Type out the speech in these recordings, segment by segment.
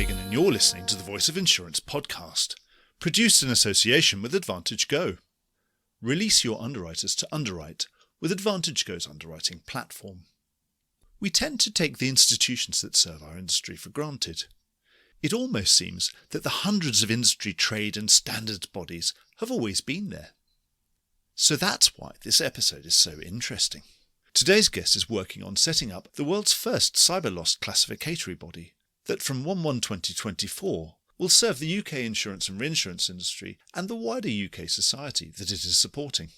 Fagan and you're listening to the Voice of Insurance podcast, produced in association with Advantage Go. Release your underwriters to underwrite with Advantage Go's underwriting platform. We tend to take the institutions that serve our industry for granted. It almost seems that the hundreds of industry trade and standards bodies have always been there. So that's why this episode is so interesting. Today's guest is working on setting up the world's first cyber loss classificatory body that from 1/1/2024 will serve the UK insurance and reinsurance industry and the wider UK society that it is supporting.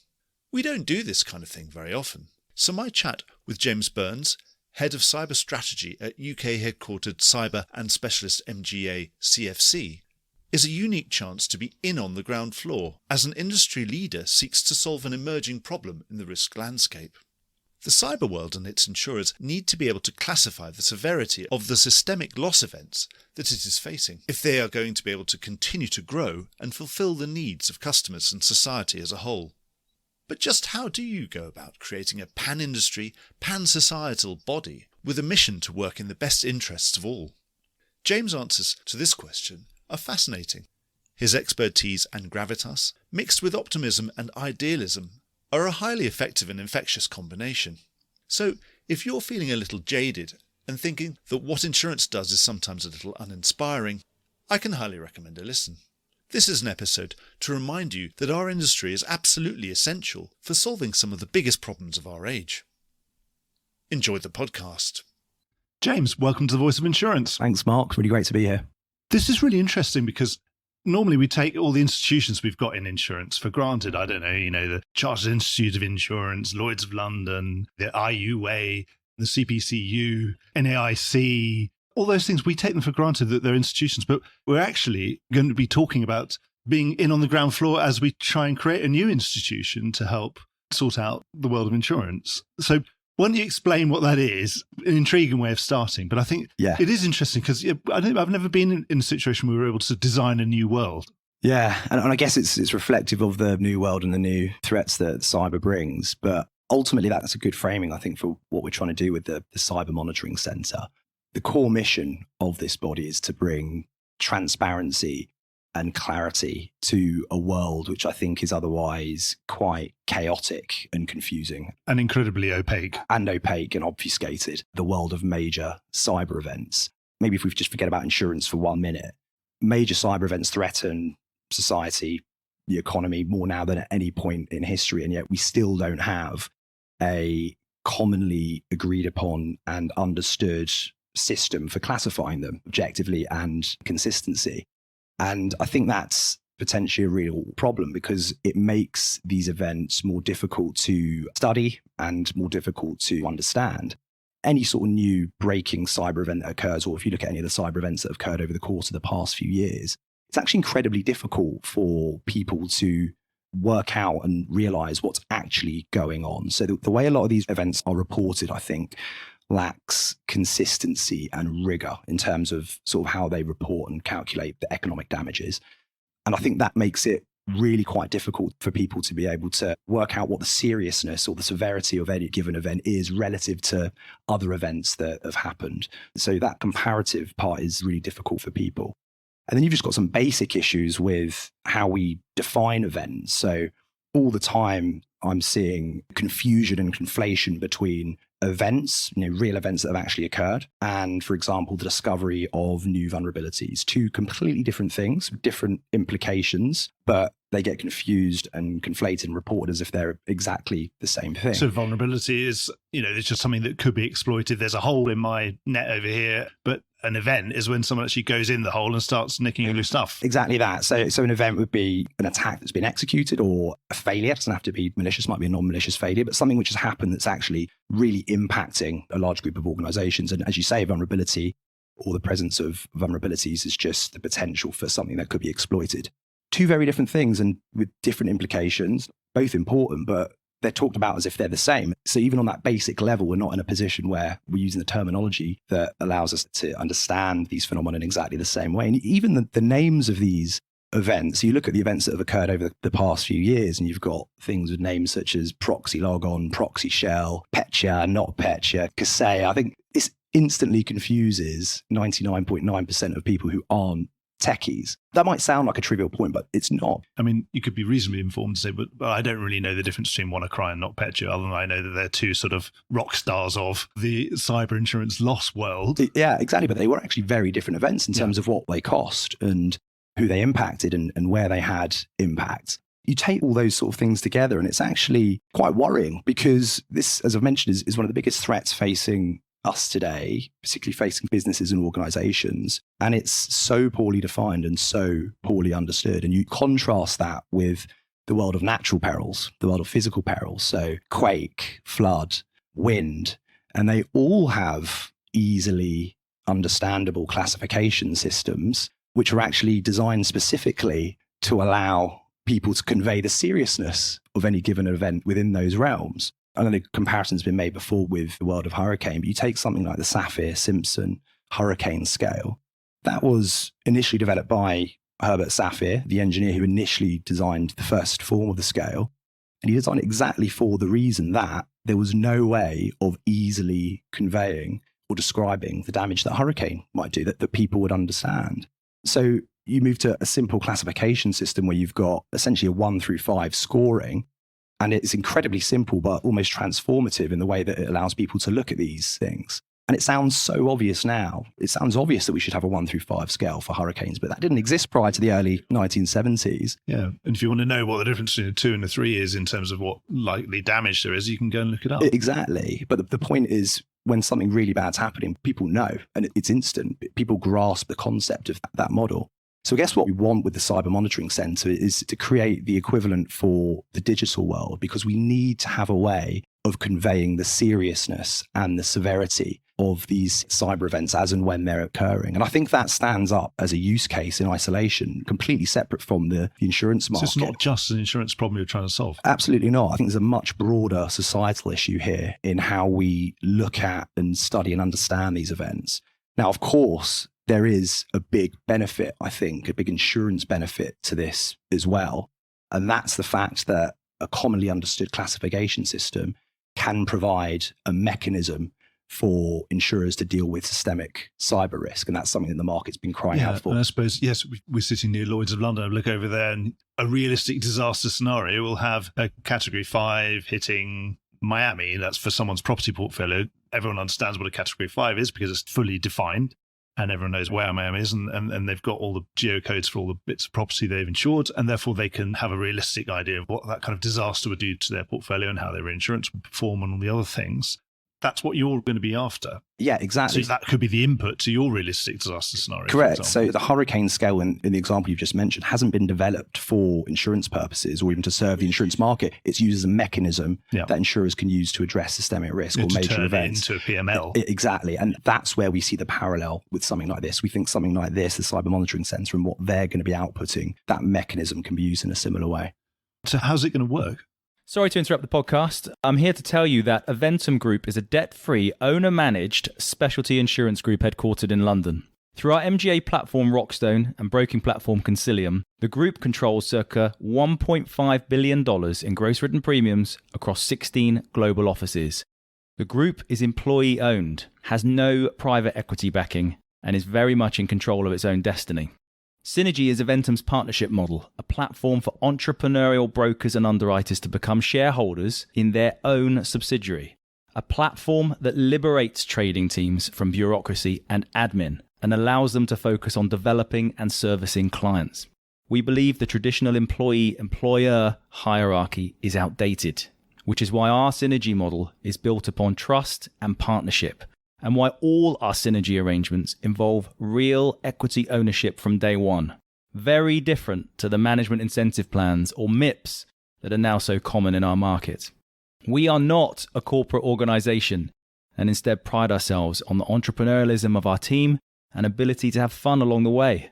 We don't do this kind of thing very often, so my chat with James Burns, Head of Cyber Strategy at UK-headquartered cyber and specialist MGA CFC, is a unique chance to be in on the ground floor as an industry leader seeks to solve an emerging problem in the risk landscape. The cyber world and its insurers need to be able to classify the severity of the systemic loss events that it is facing if they are going to be able to continue to grow and fulfill the needs of customers and society as a whole. But just how do you go about creating a pan-industry, pan-societal body with a mission to work in the best interests of all? James' answers to this question are fascinating. His expertise and gravitas, mixed with optimism and idealism, are a highly effective and infectious combination. So, if you're feeling a little jaded and thinking that what insurance does is sometimes a little uninspiring, I can highly recommend a listen. This is an episode to remind you that our industry is absolutely essential for solving some of the biggest problems of our age. Enjoy the podcast. James, welcome to the Voice of Insurance. Thanks, Mark. Really great to be here. This is really interesting because normally we take all the institutions we've got in insurance for granted. I don't know, the Chartered Institute of Insurance, Lloyd's of London, the IUA, the CPCU, NAIC, all those things, we take them for granted that they're institutions, but we're actually going to be talking about being in on the ground floor as we try and create a new institution to help sort out the world of insurance. So why don't you explain what that is? An intriguing way of starting, but I think it is interesting because I've never been in a situation where we were able to design a new world. Yeah, and I guess it's reflective of the new world and the new threats that cyber brings. But ultimately, that's a good framing, I think, for what we're trying to do with the Cyber Monitoring Centre. The core mission of this body is to bring transparency and clarity to a world which I think is otherwise quite chaotic and confusing. And incredibly opaque. And obfuscated. The world of major cyber events. Maybe if we just forget about insurance for 1 minute, major cyber events threaten society, the economy more now than at any point in history. And yet we still don't have a commonly agreed upon and understood system for classifying them objectively and consistency. And I think that's potentially a real problem because it makes these events more difficult to study and more difficult to understand. Any sort of new breaking cyber event that occurs, or if you look at any of the cyber events that have occurred over the course of the past few years, it's actually incredibly difficult for people to work out and realize what's actually going on. So the way a lot of these events are reported, I think, lacks consistency and rigor in terms of sort of how they report and calculate the economic damages. And I think that makes it really quite difficult for people to be able to work out what the seriousness or the severity of any given event is relative to other events that have happened. So that comparative part is really difficult for people. And then you've just got some basic issues with how we define events. So all the time I'm seeing confusion and conflation between events, real events that have actually occurred, and, for example, the discovery of new vulnerabilities. Two completely different things, different implications, but they get confused and conflated and reported as if they're exactly the same thing. So vulnerability is, it's just something that could be exploited. There's a hole in my net over here, but an event is when someone actually goes in the hole and starts nicking your stuff. Exactly that. So an event would be an attack that's been executed or a failure. It doesn't have to be malicious, might be a non-malicious failure, but something which has happened that's actually really impacting a large group of organizations. And as you say, vulnerability or the presence of vulnerabilities is just the potential for something that could be exploited. Two very different things and with different implications, both important, but they're talked about as if they're the same. So even on that basic level, we're not in a position where we're using the terminology that allows us to understand these phenomena in exactly the same way. And even the names of these events, you look at the events that have occurred over the past few years, and you've got things with names such as proxy logon, proxy shell, Petya, not Petya, Kaseya. I think it's instantly confuses 99.9% of people who aren't techies. That might sound like a trivial point, but it's not. I mean, you could be reasonably informed to say, but I don't really know the difference between WannaCry and NotPetya, other than I know that they're two sort of rock stars of the cyber insurance loss world. Yeah, exactly. But they were actually very different events in terms of what they cost and who they impacted and where they had impact. You take all those sort of things together and it's actually quite worrying, because this, as I've mentioned, is one of the biggest threats facing us today, particularly facing businesses and organizations. And it's so poorly defined and so poorly understood. And you contrast that with the world of natural perils, the world of physical perils. So quake, flood, wind, and they all have easily understandable classification systems, which are actually designed specifically to allow people to convey the seriousness of any given event within those realms. I know the comparison's been made before with the world of hurricane, but you take something like the Saffir-Simpson hurricane scale. That was initially developed by Herbert Saffir, the engineer who initially designed the first form of the scale. And he designed it exactly for the reason that there was no way of easily conveying or describing the damage that a hurricane might do that people would understand. So you move to a simple classification system where you've got essentially a 1 through 5 scoring. And it's incredibly simple, but almost transformative in the way that it allows people to look at these things. And it sounds so obvious now. It sounds obvious that we should have a 1 through 5 scale for hurricanes, but that didn't exist prior to the early 1970s. Yeah. And if you want to know what the difference between a 2 and a 3 is in terms of what likely damage there is, you can go and look it up. Exactly. But the point is, when something really bad's happening, people know, and it's instant. People grasp the concept of that model. So I guess what we want with the Cyber Monitoring Centre is to create the equivalent for the digital world, because we need to have a way of conveying the seriousness and the severity of these cyber events as and when they're occurring. And I think that stands up as a use case in isolation, completely separate from the insurance market. So it's not just an insurance problem you're trying to solve? Absolutely not. I think there's a much broader societal issue here in how we look at and study and understand these events. Now, of course, there is a big benefit, I think, a big insurance benefit to this as well. And that's the fact that a commonly understood classification system can provide a mechanism for insurers to deal with systemic cyber risk. And that's something that the market's been crying out for. And I suppose, yes, we're sitting near Lloyd's of London. I look over there and a realistic disaster scenario will have a category 5 hitting Miami. That's for someone's property portfolio. Everyone understands what a category 5 is because it's fully defined. And everyone knows where Miami is, and they've got all the geocodes for all the bits of property they've insured, and therefore they can have a realistic idea of what that kind of disaster would do to their portfolio and how their insurance would perform and all the other things. That's what you're going to be after. Yeah, exactly. So that could be the input to your realistic disaster scenario. Correct. So the hurricane scale in the example you've just mentioned hasn't been developed for insurance purposes or even to serve the insurance market. It's used as a mechanism that insurers can use to address systemic risk or major events. Into a PML. Exactly. And that's where we see the parallel with something like this. We think something like this, the Cyber Monitoring Centre, and what they're going to be outputting, that mechanism can be used in a similar way. So how's it going to work? Sorry to interrupt the podcast. I'm here to tell you that Aventum Group is a debt-free, owner-managed specialty insurance group headquartered in London. Through our MGA platform Rockstone and broking platform Concilium, the group controls circa $1.5 billion in gross written premiums across 16 global offices. The group is employee-owned, has no private equity backing, and is very much in control of its own destiny. Synergy is Aventum's partnership model, a platform for entrepreneurial brokers and underwriters to become shareholders in their own subsidiary. A platform that liberates trading teams from bureaucracy and admin and allows them to focus on developing and servicing clients. We believe the traditional employee-employer hierarchy is outdated, which is why our Synergy model is built upon trust and partnership, and why all our synergy arrangements involve real equity ownership from day one. Very different to the management incentive plans or MIPs that are now so common in our market. We are not a corporate organization and instead pride ourselves on the entrepreneurialism of our team and ability to have fun along the way.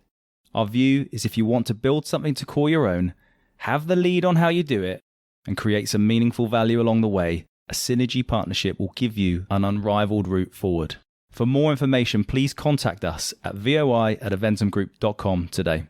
Our view is if you want to build something to call your own, have the lead on how you do it, and create some meaningful value along the way, a Synergy partnership will give you an unrivaled route forward. For more information, please contact us at voi@aventumgroup.com today.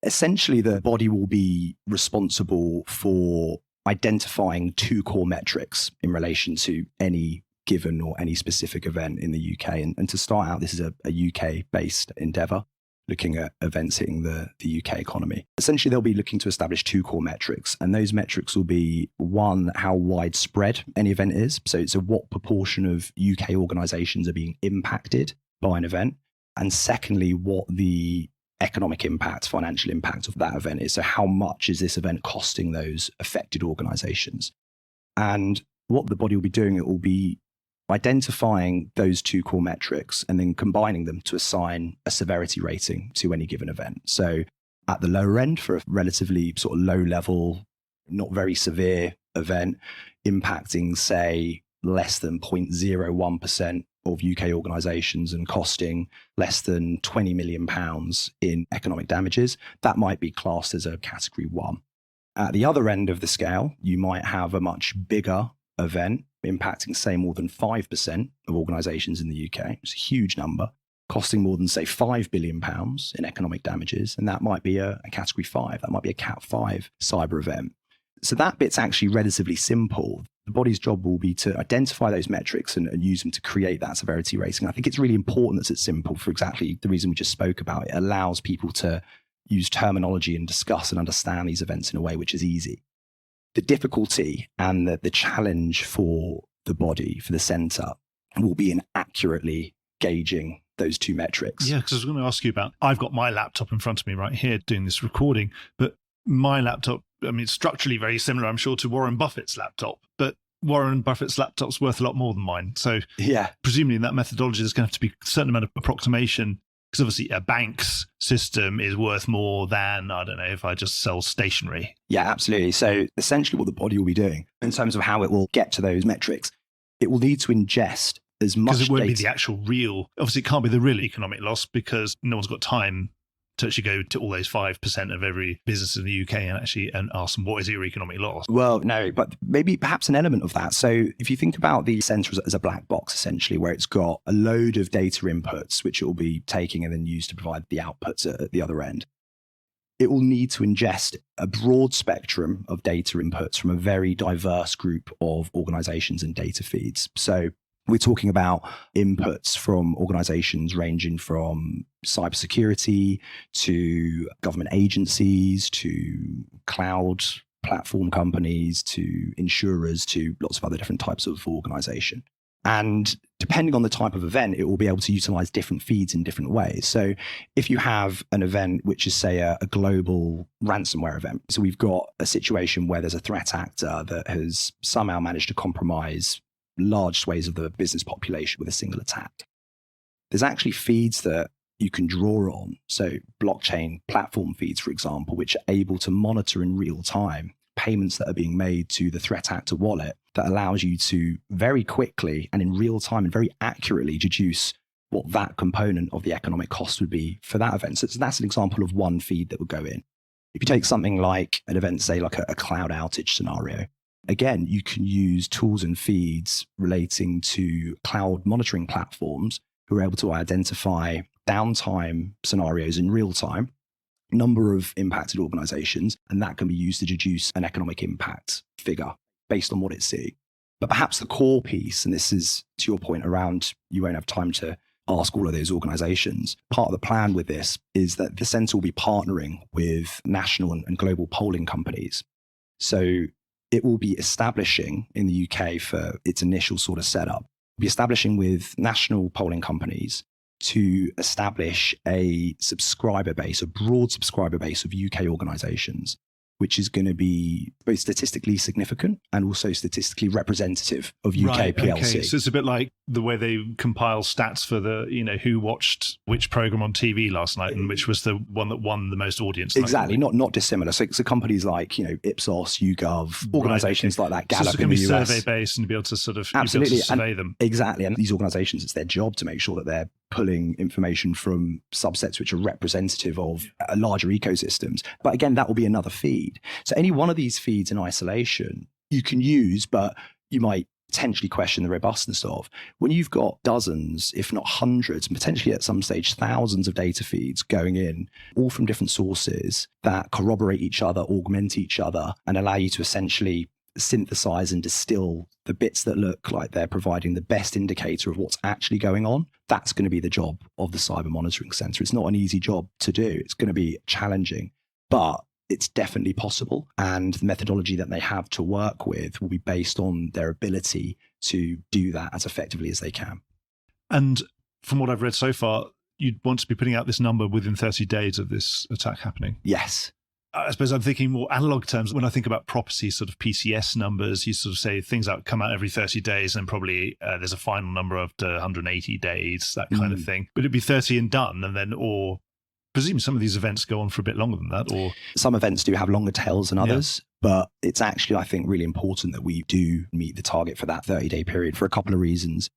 Essentially, the body will be responsible for identifying 2 core metrics in relation to any given or any specific event in the UK. And to start out, this is a UK-based endeavour, looking at events hitting the UK economy. Essentially, they'll be looking to establish two core metrics, and those metrics will be, one, how widespread any event is. So what proportion of UK organisations are being impacted by an event, and secondly, what the economic impact, financial impact of that event is. So how much is this event costing those affected organisations? And what the body will be doing, it will be identifying those two core metrics and then combining them to assign a severity rating to any given event. So at the lower end, for a relatively sort of low level, not very severe event, impacting, say, less than 0.01% of UK organisations and costing less than £20 million in economic damages, that might be classed as a category 1. At the other end of the scale, you might have a much bigger event impacting, say, more than 5% of organisations in the UK. It's a huge number, costing more than, say, £5 billion in economic damages. And that might be a category 5. That might be a cat 5 cyber event. So that bit's actually relatively simple. The body's job will be to identify those metrics and use them to create that severity rating. I think it's really important that it's simple for exactly the reason we just spoke about. It allows people to use terminology and discuss and understand these events in a way which is easy. The difficulty and the challenge for the body, for the centre, will be in accurately gauging those two metrics. Yeah, because I was going to ask you about, I've got my laptop in front of me right here doing this recording, but my laptop, I mean, it's structurally very similar, I'm sure, to Warren Buffett's laptop, but Warren Buffett's laptop's worth a lot more than mine. So presumably in that methodology, there's going to have to be a certain amount of approximation, because obviously a bank's system is worth more than, I don't know, if I just sell stationery. Yeah, absolutely. So essentially what the body will be doing in terms of how it will get to those metrics, it will need to ingest as much data. Because it won't be the actual real, obviously it can't be the real economic loss, because no one's got time to actually go to all those 5% of every business in the UK and ask them, what is your economic loss? Well, no, but maybe perhaps an element of that. So if you think about the centre as a black box, essentially, where it's got a load of data inputs, which it will be taking and then use to provide the outputs at the other end, it will need to ingest a broad spectrum of data inputs from a very diverse group of organisations and data feeds. So we're talking about inputs from organisations ranging from cybersecurity to government agencies to cloud platform companies to insurers to lots of other different types of organisation. And depending on the type of event, it will be able to utilise different feeds in different ways. So if you have an event which is, say, a global ransomware event, so we've got a situation where there's a threat actor that has somehow managed to compromise large swathes of the business population with a single attack. There's actually feeds that you can draw on. So blockchain platform feeds, for example, which are able to monitor in real time payments that are being made to the threat actor wallet, that allows you to very quickly and in real time and very accurately deduce what that component of the economic cost would be for that event. So that's an example of one feed that would go in. If you take something like an event, say like a cloud outage scenario, again, you can use tools and feeds relating to cloud monitoring platforms who are able to identify downtime scenarios in real time, number of impacted organizations, and that can be used to deduce an economic impact figure based on what it's seeing. But perhaps the core piece, and this is to your point around you won't have time to ask all of those organizations, part of the plan with this is that the centre will be partnering with national and global polling companies. So it will be establishing in the UK for its initial sort of setup, be establishing with national polling companies to establish a subscriber base, a broad subscriber base of UK organisations, which is going to be both statistically significant and also statistically representative of UK PLC. Okay. So it's a bit like the way they compile stats for the, who watched which program on TV last night and which was the one that won the most audience. Exactly, not dissimilar. So companies like, Ipsos, YouGov, organisations like that, Gallup in the US. So it's going to be survey-based and be able to sort of absolutely survey them. Exactly, and these organisations, it's their job to make sure that they're pulling information from subsets which are representative of larger ecosystems. But again, that will be another feed. So any one of these feeds in isolation you can use, but you might potentially question the robustness of. When you've got dozens, if not hundreds, and potentially at some stage thousands of data feeds going in, all from different sources that corroborate each other, augment each other, and allow you to essentially synthesize and distill the bits that look like they're providing the best indicator of what's actually going on. That's going to be the job of the Cyber Monitoring Centre. It's not an easy job to do. It's going to be challenging, but it's definitely possible. And the methodology that they have to work with will be based on their ability to do that as effectively as they can. And from what I've read so far, you'd want to be putting out this number within 30 days of this attack happening. Yes. I suppose I'm thinking more analog terms. When I think about property sort of PCS numbers, you sort of say things that come out every 30 days and probably there's a final number after 180 days, that kind of thing. But it'd be 30 and done, and then, or presumably some of these events go on for a bit longer than that, or some events do have longer tails than others, but it's actually, I think, really important that we do meet the target for that 30-day period for a couple of reasons.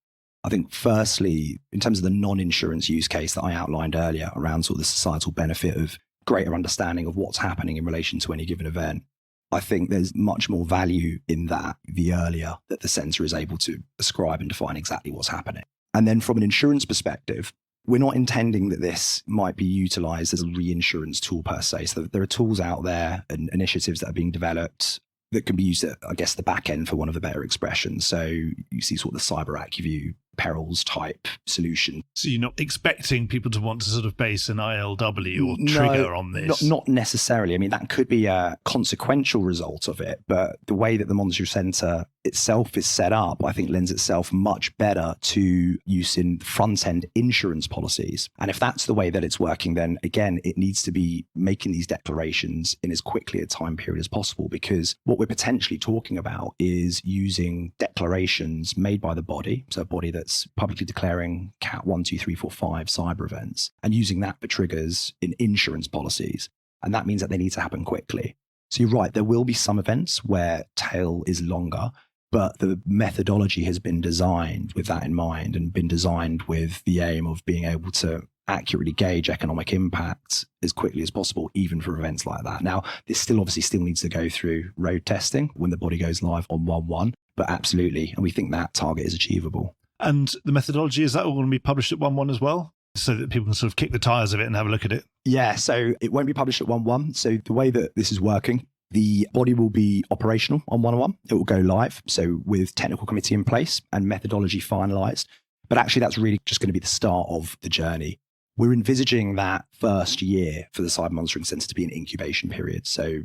I think firstly, in terms of the non-insurance use case that I outlined earlier around sort of the societal benefit of greater understanding of what's happening in relation to any given event, I think there's much more value in that the earlier that the centre is able to ascribe and define exactly what's happening. And then from an insurance perspective, we're not intending that this might be utilised as a reinsurance tool per se. So there are tools out there and initiatives that are being developed that can be used at, I guess, the back end, for one of a better expression. So you see sort of the cyber AccuView perils type solution. So you're not expecting people to want to sort of base an ILW or trigger on this? Not necessarily. I mean, that could be a consequential result of it, but the way that the Monitoring Centre itself is set up, I think lends itself much better to use in front-end insurance policies. And if that's the way that it's working, then again, it needs to be making these declarations in as quickly a time period as possible, because what we're potentially talking about is using declarations made by the body, so a body that's publicly declaring Cat 1, 2, 3, 4, 5 cyber events, and using that for triggers in insurance policies. And that means that they need to happen quickly. So you're right, there will be some events where tail is longer, but the methodology has been designed with that in mind and been designed with the aim of being able to accurately gauge economic impact as quickly as possible, even for events like that. Now, this still needs to go through road testing when the body goes live on 1/1, but absolutely. And we think that target is achievable. And the methodology, is that all going to be published at 1/1 as well, so that people can sort of kick the tires of it and have a look at it? Yeah, so it won't be published at 1/1. So the way that this is working, the body will be operational on 1/1. It will go live, so with technical committee in place and methodology finalised. But actually, that's really just going to be the start of the journey. We're envisaging that first year for the Cyber Monitoring Centre to be an incubation period. So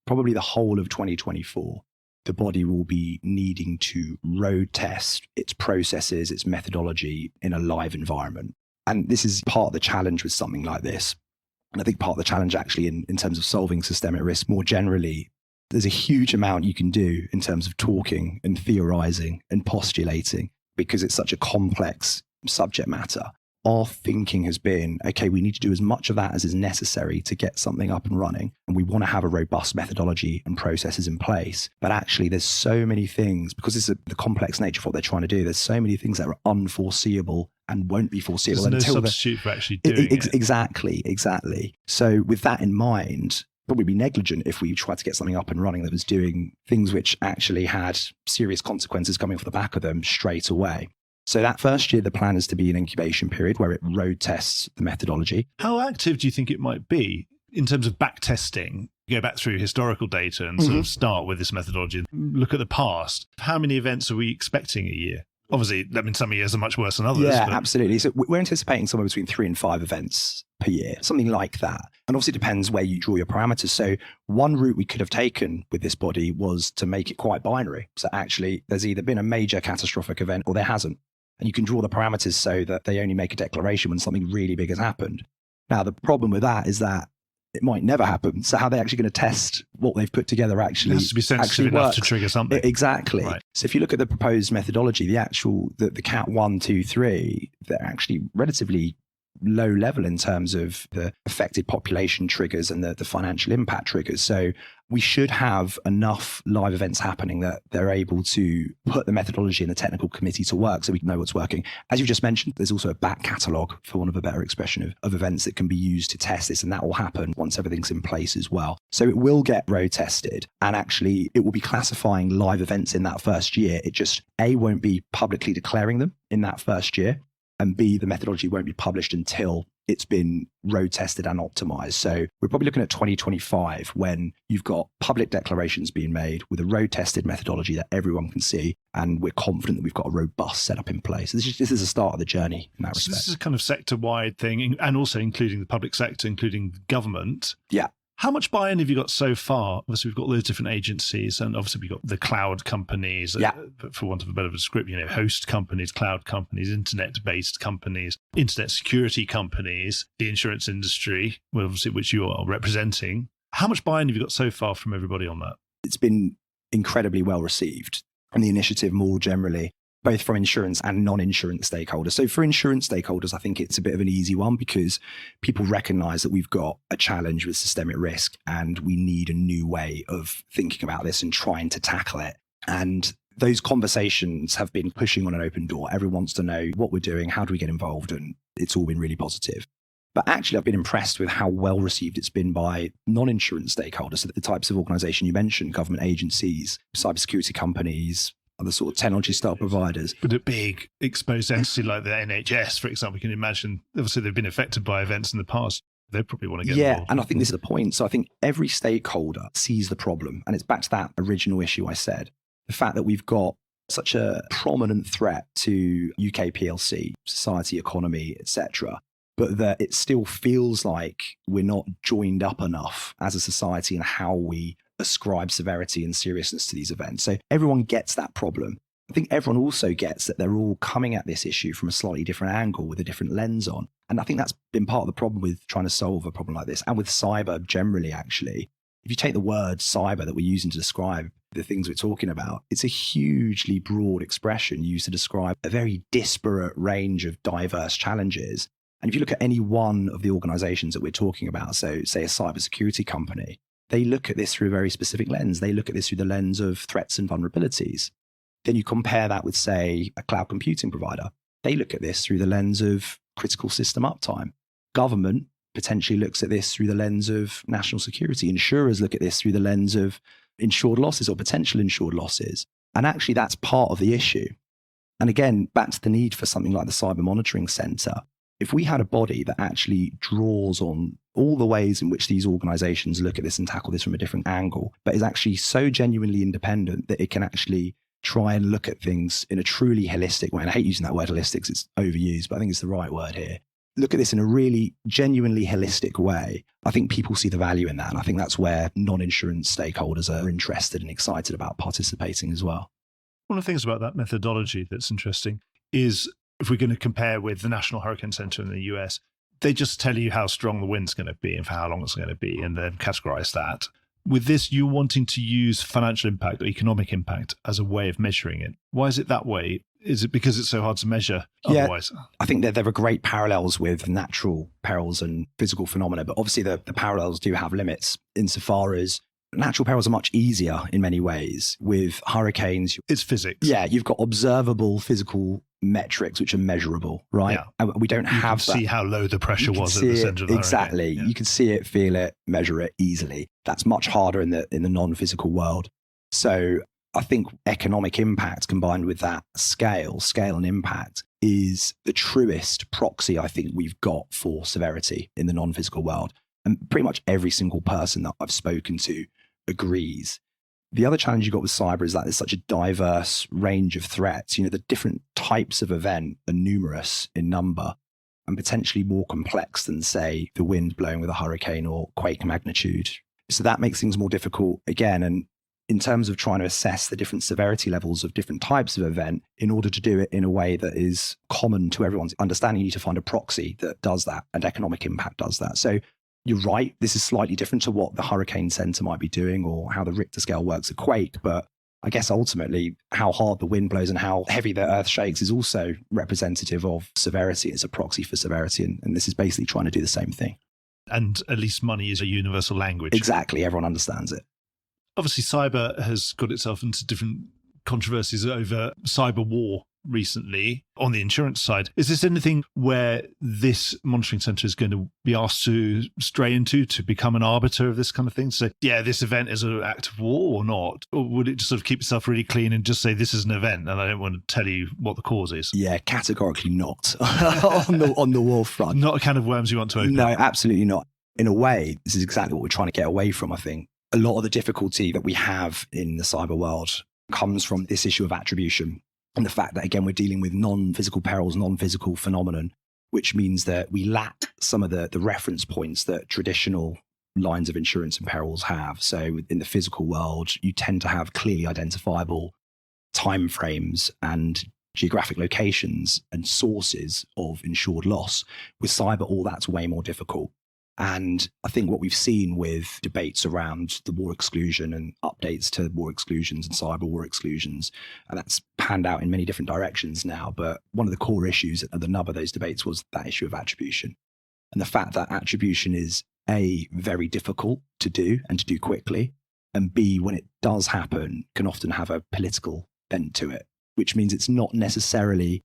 probably the whole of 2024. The body will be needing to road test its processes, its methodology in a live environment. And this is part of the challenge with something like this. And I think part of the challenge actually in terms of solving systemic risk more generally, there's a huge amount you can do in terms of talking and theorizing and postulating, because it's such a complex subject matter. Our thinking has been, okay, we need to do as much of that as is necessary to get something up and running. And we want to have a robust methodology and processes in place. But actually, there's so many things, because it's the complex nature of what they're trying to do, there's so many things that are unforeseeable and won't be foreseeable until no substitute for actually doing it. Exactly. So with that in mind, probably be negligent if we tried to get something up and running that was doing things which actually had serious consequences coming off the back of them straight away. So that first year, the plan is to be an incubation period where it road tests the methodology. How active do you think it might be in terms of back testing? Go back through historical data and sort of start with this methodology and look at the past. How many events are we expecting a year? Obviously, I mean, some years are much worse than others. Yeah, absolutely. So we're anticipating somewhere between 3 and 5 events per year, something like that. And obviously it depends where you draw your parameters. So one route we could have taken with this body was to make it quite binary. So actually, there's either been a major catastrophic event or there hasn't. And you can draw the parameters so that they only make a declaration when something really big has happened. Now, the problem with that is that it might never happen. So how are they actually going to test what they've put together actually? It has to be sensitive enough to trigger something. Exactly. Right. So if you look at the proposed methodology, the Cat 1, 2, 3, they're actually relatively low level in terms of the affected population triggers and the financial impact triggers. So we should have enough live events happening that they're able to put the methodology and the technical committee to work so we can know what's working. As you just mentioned, there's also a back catalogue, for want of a better expression, of events that can be used to test this, and that will happen once everything's in place as well. So it will get road tested, and actually it will be classifying live events in that first year. It just, A, won't be publicly declaring them in that first year, and B, the methodology won't be published until it's been road tested and optimized. So we're probably looking at 2025 when you've got public declarations being made with a road tested methodology that everyone can see. And we're confident that we've got a robust setup in place. This is the start of the journey in that respect. This is a kind of sector-wide thing, and also including the public sector, including government. Yeah. How much buy-in have you got so far? Obviously, we've got loads of different agencies, and obviously we've got the cloud companies, for want of a better description, host companies, cloud companies, internet-based companies, internet security companies, the insurance industry, obviously which you are representing. How much buy-in have you got so far from everybody on that? It's been incredibly well received, and the initiative more generally, both from insurance and non-insurance stakeholders. So for insurance stakeholders, I think it's a bit of an easy one because people recognize that we've got a challenge with systemic risk and we need a new way of thinking about this and trying to tackle it. And those conversations have been pushing on an open door. Everyone wants to know what we're doing, how do we get involved? And it's all been really positive. But actually, I've been impressed with how well received it's been by non-insurance stakeholders, so the types of organization you mentioned, government agencies, cybersecurity companies, other sort of technology style providers. But a big exposed entity like the NHS, for example, you can imagine, obviously they've been affected by events in the past. They probably want to get involved. And I think this is the point. So I think every stakeholder sees the problem. And it's back to that original issue I said. The fact that we've got such a prominent threat to UK PLC, society, economy, etc., but that it still feels like we're not joined up enough as a society in how we ascribe severity and seriousness to these events. So everyone gets that problem. I think everyone also gets that they're all coming at this issue from a slightly different angle with a different lens on. And I think that's been part of the problem with trying to solve a problem like this, and with cyber generally, actually. If you take the word cyber that we're using to describe the things we're talking about, it's a hugely broad expression used to describe a very disparate range of diverse challenges. And if you look at any one of the organizations that we're talking about, so say a cybersecurity company, they look at this through a very specific lens. They look at this through the lens of threats and vulnerabilities. Then you compare that with, say, a cloud computing provider. They look at this through the lens of critical system uptime. Government potentially looks at this through the lens of national security. Insurers look at this through the lens of insured losses or potential insured losses. And actually, that's part of the issue. And again, back to the need for something like the Cyber Monitoring Centre. If we had a body that actually draws on all the ways in which these organizations look at this and tackle this from a different angle, but is actually so genuinely independent that it can actually try and look at things in a truly holistic way. And I hate using that word holistic because it's overused, but I think it's the right word here. Look at this in a really genuinely holistic way. I think people see the value in that. And I think that's where non-insurance stakeholders are interested and excited about participating as well. One of the things about that methodology that's interesting is if we're going to compare with the National Hurricane Center in the US, they just tell you how strong the wind's going to be and for how long it's going to be, and then categorize that. With this, you're wanting to use financial impact or economic impact as a way of measuring it. Why is it that way? Is it because it's so hard to measure otherwise? I think that there are great parallels with natural perils and physical phenomena, but obviously the parallels do have limits insofar as natural perils are much easier in many ways. With hurricanes, it's physics. Yeah, you've got observable physical metrics which are measurable, right? Yeah. And we don't have that. You can see how low the pressure was at the center of the exactly. hurricane. Yeah. You can see it, feel it, measure it easily. That's much harder in the non-physical world. So I think economic impact combined with that scale and impact is the truest proxy I think we've got for severity in the non-physical world. And pretty much every single person that I've spoken to agrees. The other challenge you've got with cyber is that there's such a diverse range of threats. You know, the different types of event are numerous in number and potentially more complex than, say, the wind blowing with a hurricane or quake magnitude. So that makes things more difficult again. And in terms of trying to assess the different severity levels of different types of event, in order to do it in a way that is common to everyone's understanding, you need to find a proxy that does that, and economic impact does that. So you're right, this is slightly different to what the Hurricane Center might be doing or how the Richter scale works at quake. But I guess ultimately how hard the wind blows and how heavy the earth shakes is also representative of severity. It's a proxy for severity. And this is basically trying to do the same thing. And at least money is a universal language. Exactly. Everyone understands it. Obviously, cyber has got itself into different controversies over cyber war. recently on the insurance side. Is this anything where this monitoring centre is going to be asked to stray into to become an arbiter of this kind of thing? So, yeah, this event is an act of war or not? Or would it just sort of keep itself really clean and just say this is an event and I don't want to tell you what the cause is? Yeah, categorically not on the war front. Not a can of worms you want to open. No, absolutely not. In a way, this is exactly what we're trying to get away from, I think. A lot of the difficulty that we have in the cyber world comes from this issue of attribution and the fact that, again, we're dealing with non-physical perils, non-physical phenomenon, which means that we lack some of the reference points that traditional lines of insurance and perils have. So in the physical world, you tend to have clearly identifiable timeframes and geographic locations and sources of insured loss. With cyber, all that's way more difficult. And I think what we've seen with debates around the war exclusion and updates to war exclusions and cyber war exclusions, and that's panned out in many different directions now. But one of the core issues at the nub of those debates was that issue of attribution. And the fact that attribution is A, very difficult to do and to do quickly, and B, when it does happen, can often have a political bent to it, which means it's not necessarily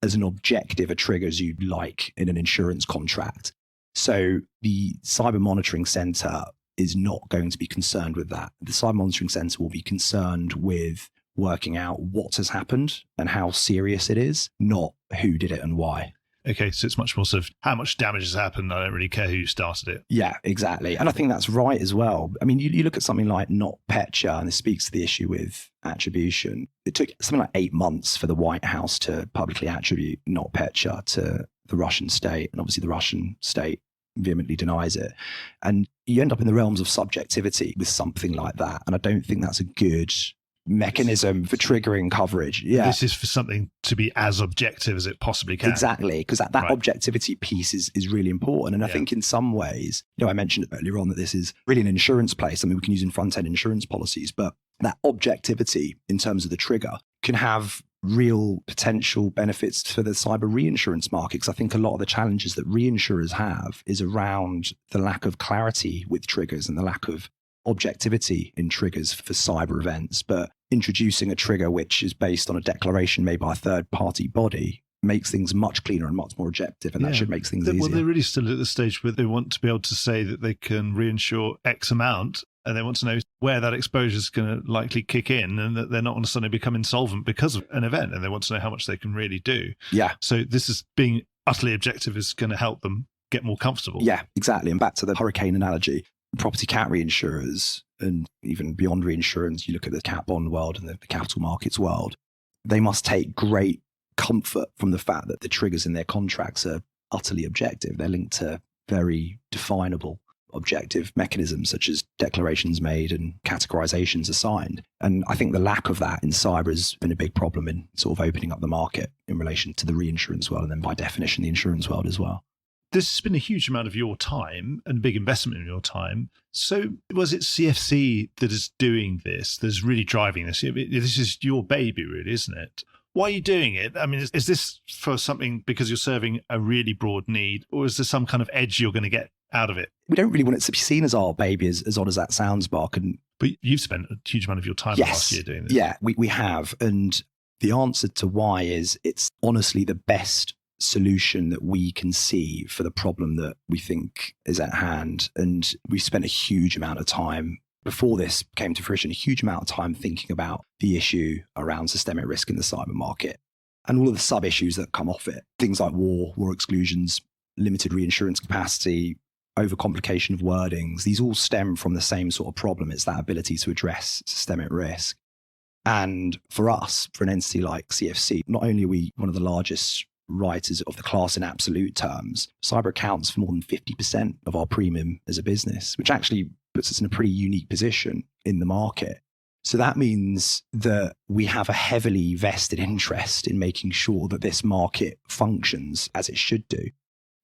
as an objective a trigger as you'd like in an insurance contract. So the Cyber Monitoring Centre is not going to be concerned with that. The Cyber Monitoring Centre will be concerned with working out what has happened and how serious it is, not who did it and why. Okay, so it's much more sort of how much damage has happened. I don't really care who started it. Yeah, exactly. And I think that's right as well. I mean, you look at something like NotPetya, and this speaks to the issue with attribution. It took something like 8 months for the White House to publicly attribute NotPetya to the Russian state. And obviously the Russian state vehemently denies it. And you end up in the realms of subjectivity with something like that. And I don't think that's a good mechanism for triggering coverage. Yeah. This is for something to be as objective as it possibly can. Exactly. Because that Right. objectivity piece is really important. And I think in some ways, I mentioned earlier on that this is really an insurance play, something we can use in front-end insurance policies, but that objectivity in terms of the trigger can have real potential benefits for the cyber reinsurance market. Because I think a lot of the challenges that reinsurers have is around the lack of clarity with triggers and the lack of objectivity in triggers for cyber events. But introducing a trigger which is based on a declaration made by a third-party body makes things much cleaner and much more objective, and that should make things easier. Well, they're really still at the stage where they want to be able to say that they can reinsure X amount, and they want to know where that exposure is going to likely kick in, and that they're not going to suddenly become insolvent because of an event, and they want to know how much they can really do. Yeah. So this is being utterly objective is going to help them get more comfortable. Yeah, exactly. And back to the hurricane analogy, property cat reinsurers and even beyond reinsurance, you look at the cat bond world and the capital markets world, they must take great comfort from the fact that the triggers in their contracts are utterly objective. They're linked to very definable objective mechanisms such as declarations made and categorizations assigned. And I think the lack of that in cyber has been a big problem in sort of opening up the market in relation to the reinsurance world and then by definition the insurance world as well. This has been a huge amount of your time and big investment in your time. So was it CFC that is doing this, that's really driving this? This is your baby, really, isn't it? Why are you doing it? I mean, is this for something because you're serving a really broad need, or is there some kind of edge you're going to get out of it? We don't really want it to be seen as our baby, as odd as that sounds, Mark. But you've spent a huge amount of your time last year doing this. Yeah, we have. And the answer to why is it's honestly the best solution that we can see for the problem that we think is at hand. And we spent a huge amount of time before this came to fruition, a huge amount of time thinking about the issue around systemic risk in the cyber market and all of the sub issues that come off it. Things like war exclusions, limited reinsurance capacity, overcomplication of wordings. These all stem from the same sort of problem. It's that ability to address systemic risk. And for us, for an entity like CFC, not only are we one of the largest writers of the class in absolute terms, cyber accounts for more than 50% of our premium as a business, which actually puts us in a pretty unique position in the market. So that means that we have a heavily vested interest in making sure that this market functions as it should do.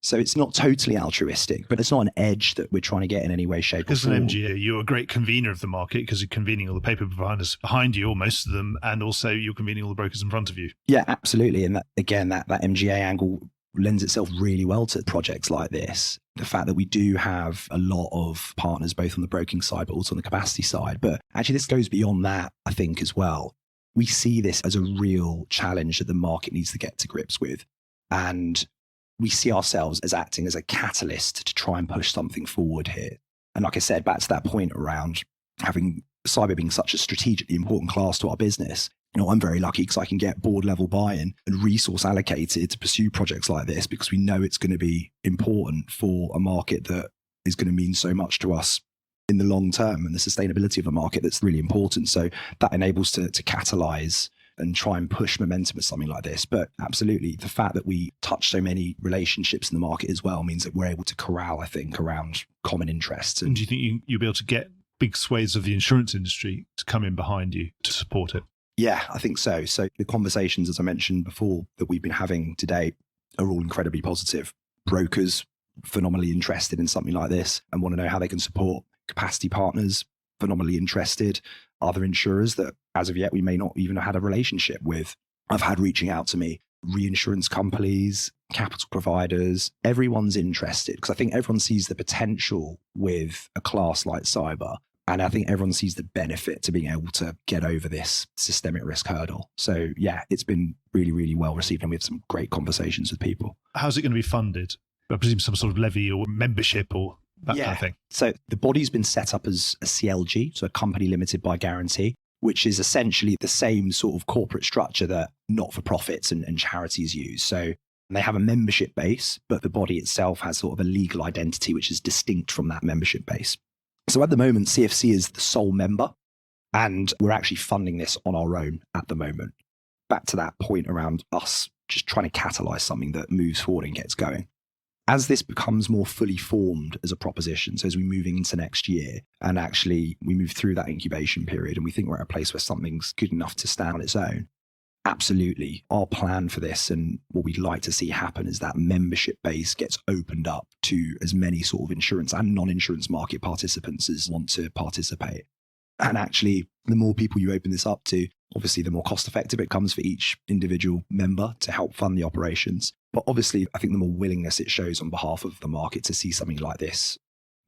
So it's not totally altruistic, but it's not an edge that we're trying to get in any way, shape, or form. As an MGA, you're a great convener of the market because you're convening all the paper providers behind you, or most of them, and also you're convening all the brokers in front of you. Yeah, absolutely. And that MGA angle lends itself really well to projects like this. The fact that we do have a lot of partners, both on the broking side, but also on the capacity side. But actually, this goes beyond that, I think, as well. we see this as a real challenge that the market needs to get to grips with. And we see ourselves as acting as a catalyst to try and push something forward here. And like I said, back to that point around having cyber being such a strategically important class to our business, I'm very lucky because I can get board level buy-in and resource allocated to pursue projects like this because we know it's going to be important for a market that is going to mean so much to us in the long term, and the sustainability of a market that's really important. So that enables to catalyze and try and push momentum with something like this. But absolutely, the fact that we touch so many relationships in the market as well means that we're able to corral, I think, around common interests. And do you think you'll be able to get big swathes of the insurance industry to come in behind you to support it? Yeah, I think so. So the conversations, as I mentioned before, that we've been having today are all incredibly positive. Brokers, phenomenally interested in something like this and want to know how they can support. Capacity partners, phenomenally interested. Other insurers that, as of yet, we may not even have had a relationship with. I've had reaching out to me, reinsurance companies, capital providers. Everyone's interested because I think everyone sees the potential with a class like cyber. And I think everyone sees the benefit to being able to get over this systemic risk hurdle. So yeah, it's been really, really well received. And we have some great conversations with people. How's it going to be funded? I presume some sort of levy or membership or that kind of thing. So the body's been set up as a CLG, so a company limited by guarantee, which is essentially the same sort of corporate structure that not-for-profits and charities use. So they have a membership base, but the body itself has sort of a legal identity, which is distinct from that membership base. So at the moment, CFC is the sole member, and we're actually funding this on our own at the moment. Back to that point around us just trying to catalyze something that moves forward and gets going. As this becomes more fully formed as a proposition, so as we move into next year and actually we move through that incubation period and we think we're at a place where something's good enough to stand on its own, absolutely. Our plan for this and what we'd like to see happen is that membership base gets opened up to as many sort of insurance and non-insurance market participants as want to participate. And actually, the more people you open this up to, obviously, the more cost effective it comes for each individual member to help fund the operations. But obviously, I think the more willingness it shows on behalf of the market to see something like this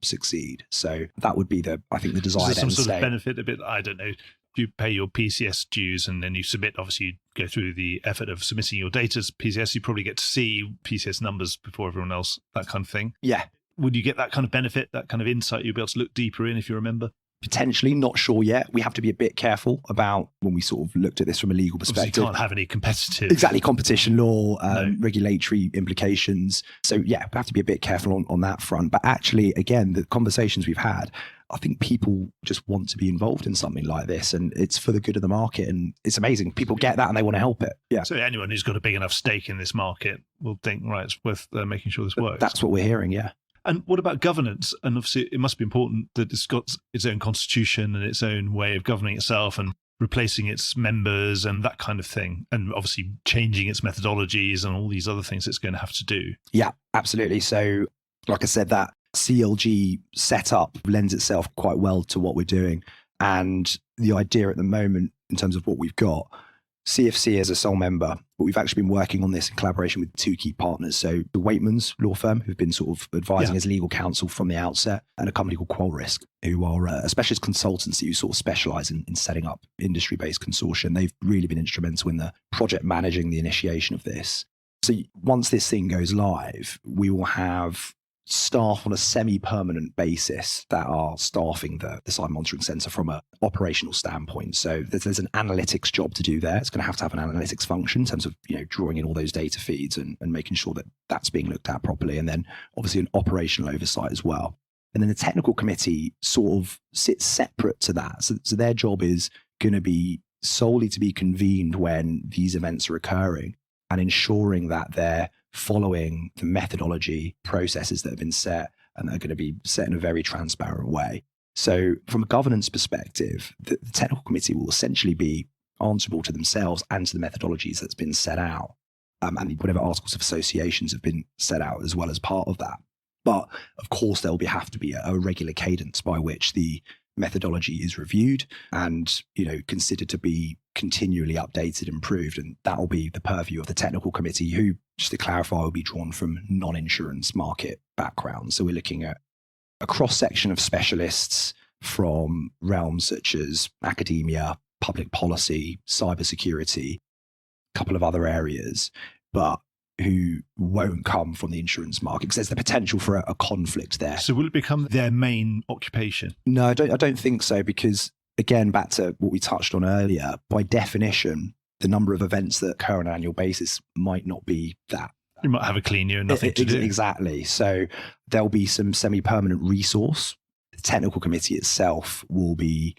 succeed. So that would be the desired end state. Some sort of benefit, a bit, I don't know, you pay your PCS dues and then you submit, obviously you go through the effort of submitting your data to PCS, you probably get to see PCS numbers before everyone else, that kind of thing. Yeah. Would you get that kind of benefit, that kind of insight you'll be able to look deeper in if you're a member? Potentially, not sure yet. We have to be a bit careful about when we sort of looked at this from a legal perspective. Obviously, you can't have any competitive. Exactly, competition law, regulatory implications. So yeah, we have to be a bit careful on that front. But actually, again, the conversations we've had, I think people just want to be involved in something like this and it's for the good of the market. And it's amazing. People get that and they want to help it. Yeah. So anyone who's got a big enough stake in this market will think, right, it's worth making sure this works. That's what we're hearing, yeah. And what about governance? And obviously, it must be important that it's got its own constitution and its own way of governing itself and replacing its members and that kind of thing. And obviously changing its methodologies and all these other things it's going to have to do. Yeah, absolutely. So like I said, that CLG setup lends itself quite well to what we're doing. And the idea at the moment, in terms of what we've got, CFC as a sole member, but we've actually been working on this in collaboration with two key partners. So the Waitmans law firm, who've been sort of advising as legal counsel from the outset, and a company called Qualrisk, who are a specialist consultancy who sort of specialize in setting up industry-based consortia. They've really been instrumental in the project managing the initiation of this. So once this thing goes live, we will have staff on a semi-permanent basis that are staffing the cyber monitoring centre from an operational standpoint. So there's an analytics job to do there. It's going to have an analytics function in terms of drawing in all those data feeds and making sure that that's being looked at properly. And then obviously an operational oversight as well. And then the technical committee sort of sits separate to that. So their job is going to be solely to be convened when these events are occurring and ensuring that they're following the methodology processes that have been set and they're going to be set in a very transparent way. So from a governance perspective, the technical committee will essentially be answerable to themselves and to the methodologies that's been set out and whatever articles of associations have been set out as well as part of that. But of course, there will have to be a regular cadence by which the methodology is reviewed and considered to be continually updated, improved, and that will be the purview of the technical committee, who, just to clarify, will be drawn from non-insurance market backgrounds. So we're looking at a cross-section of specialists from realms such as academia, public policy, cybersecurity, a couple of other areas, but who won't come from the insurance market because there's the potential for a conflict there. So will it become their main occupation? No, I don't think so, because again, back to what we touched on earlier, by definition, the number of events that occur on an annual basis might not be that. You might have a clean year and nothing to do. Exactly. So there'll be some semi-permanent resource. The technical committee itself will be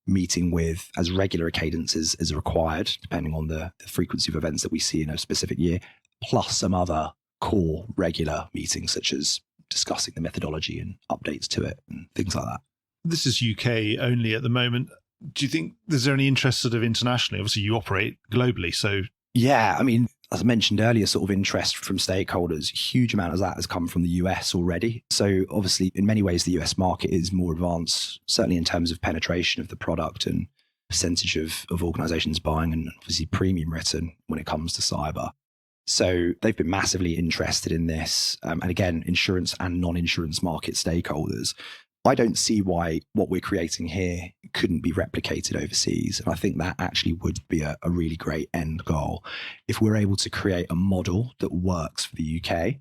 meeting with as regular a cadence as required, depending on the frequency of events that we see in a specific year, plus some other core regular meetings, such as discussing the methodology and updates to it and things like that. This is UK only at the moment. Do you think there's any interest sort of internationally? Obviously, you operate globally, so... Yeah, I mean, as I mentioned earlier, sort of interest from stakeholders, huge amount of that has come from the US already. So obviously, in many ways, the US market is more advanced, certainly in terms of penetration of the product and percentage of organizations buying, and obviously premium written when it comes to cyber. So they've been massively interested in this. And again, insurance and non-insurance market stakeholders. I don't see why what we're creating here couldn't be replicated overseas. And I think that actually would be a really great end goal. If we're able to create a model that works for the UK,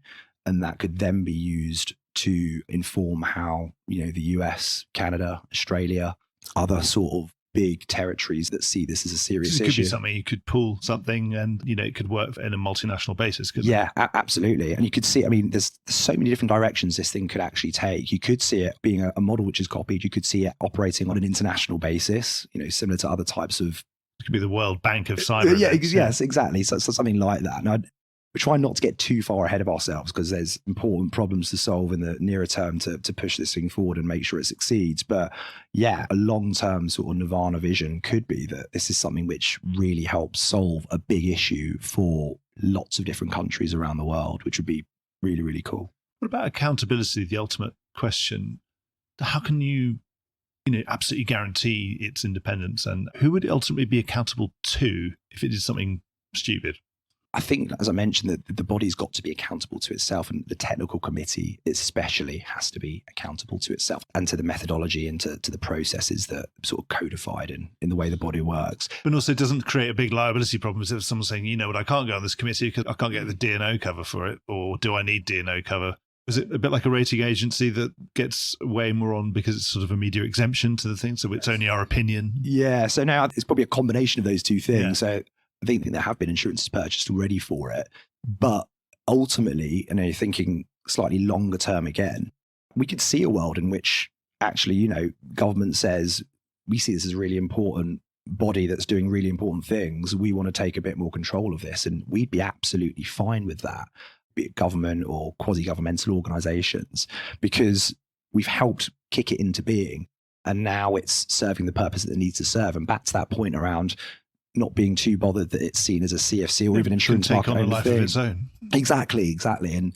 and that could then be used to inform how, the US, Canada, Australia, other sort of big territories that see this as a serious issue. It could be something, you could pull something and, it could work in a multinational basis. Yeah, absolutely. And you could see, there's so many different directions this thing could actually take. You could see it being a model which is copied. You could see it operating on an international basis, similar to other types of... It could be the World Bank of cyber. Yes, exactly. So something like that. Now, we try not to get too far ahead of ourselves, because there's important problems to solve in the nearer term to push this thing forward and make sure it succeeds. But yeah, a long-term sort of nirvana vision could be that this is something which really helps solve a big issue for lots of different countries around the world, which would be really, really cool. What about accountability, the ultimate question? How can you, absolutely guarantee its independence, and who would it ultimately be accountable to if it did something stupid? I think, as I mentioned, that the body's got to be accountable to itself, and the technical committee especially has to be accountable to itself and to the methodology and to the processes that sort of codified in the way the body works. But also it doesn't create a big liability problem if someone's saying, I can't go on this committee because I can't get the D&O cover for it, or do I need D&O cover? Is it a bit like a rating agency that gets way more on because it's sort of a media exemption to the thing, so it's only our opinion? Yeah, so now it's probably a combination of those two things. Yeah. So I think there have been insurances purchased already for it. But ultimately, thinking slightly longer term again, we could see a world in which actually, government says, we see this as a really important body that's doing really important things. We want to take a bit more control of this. And we'd be absolutely fine with that, be it government or quasi-governmental organizations, because we've helped kick it into being. And now it's serving the purpose that it needs to serve. And back to that point around not being too bothered that it's seen as a CFC or even insurance market on a life of its own. Exactly. And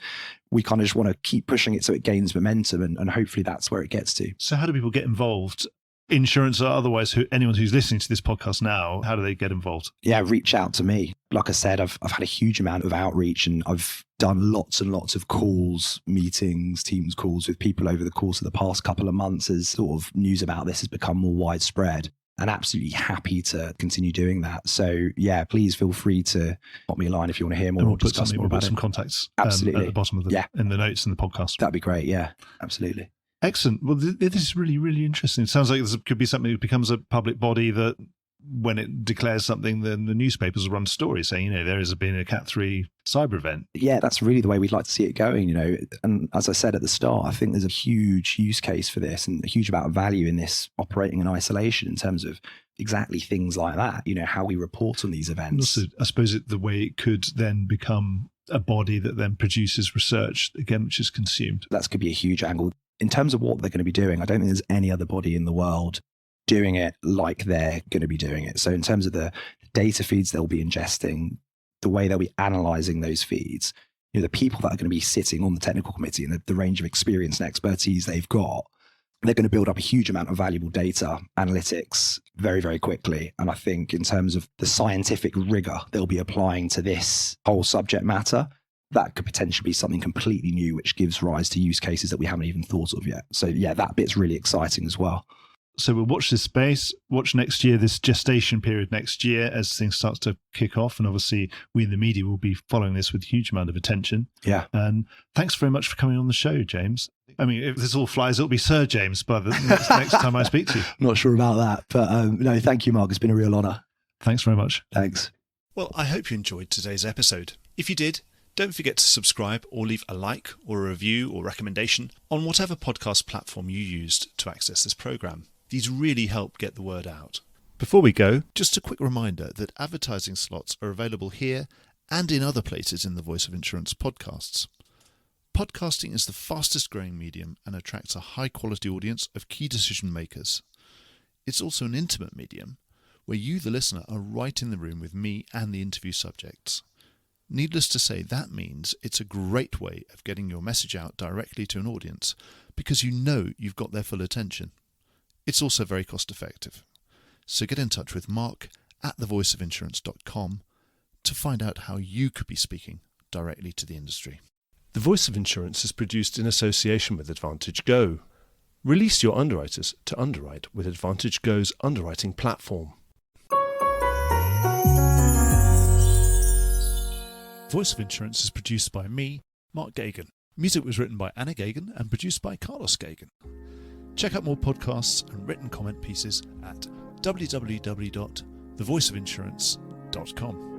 we kind of just want to keep pushing it so it gains momentum, and hopefully that's where it gets to. So how do people get involved? Insurance or otherwise, anyone who's listening to this podcast now, how do they get involved? Yeah, reach out to me. Like I said, I've had a huge amount of outreach, and I've done lots and lots of calls, meetings, Teams calls with people over the course of the past couple of months as sort of news about this has become more widespread. And absolutely happy to continue doing that. So yeah, please feel free to pop me a line if you want to hear more. And we'll put some contacts absolutely at the bottom of in the notes in the podcast. That'd be great. Yeah, absolutely. Excellent. Well, this is really, really interesting. It sounds like this could be something that becomes a public body that, when it declares something, then the newspapers will run stories saying, there has been a Cat 3 cyber event. Yeah, that's really the way we'd like to see it going, And as I said at the start, I think there's a huge use case for this and a huge amount of value in this operating in isolation in terms of exactly things like that, how we report on these events. And also, I suppose the way it could then become a body that then produces research, again, which is consumed. That could be a huge angle. In terms of what they're going to be doing, I don't think there's any other body in the world doing it like they're going to be doing it. So in terms of the data feeds they'll be ingesting, the way they'll be analyzing those feeds, the people that are going to be sitting on the technical committee and the range of experience and expertise they've got, they're going to build up a huge amount of valuable data analytics very, very quickly. And I think in terms of the scientific rigor they'll be applying to this whole subject matter, that could potentially be something completely new, which gives rise to use cases that we haven't even thought of yet. So yeah, that bit's really exciting as well. So we'll watch this space, watch next year, this gestation period next year as things start to kick off. And obviously we in the media will be following this with a huge amount of attention. Yeah. And thanks very much for coming on the show, James. I mean, if this all flies, it'll be Sir James by the next time I speak to you. Not sure about that, but no, thank you, Mark. It's been a real honour. Thanks very much. Thanks. Well, I hope you enjoyed today's episode. If you did, don't forget to subscribe or leave a like or a review or recommendation on whatever podcast platform you used to access this programme. These really help get the word out. Before we go, just a quick reminder that advertising slots are available here and in other places in the Voice of Insurance podcasts. Podcasting is the fastest growing medium and attracts a high quality audience of key decision makers. It's also an intimate medium where you, the listener, are right in the room with me and the interview subjects. Needless to say, that means it's a great way of getting your message out directly to an audience because you know you've got their full attention. It's also very cost effective. So get in touch with Mark at thevoiceofinsurance.com to find out how you could be speaking directly to the industry. The Voice of Insurance is produced in association with Advantage Go. Release your underwriters to underwrite with Advantage Go's underwriting platform. Voice of Insurance is produced by me, Mark Gagan. Music was written by Anna Gagan and produced by Carlos Gagan. Check out more podcasts and written comment pieces at www.thevoiceofinsurance.com.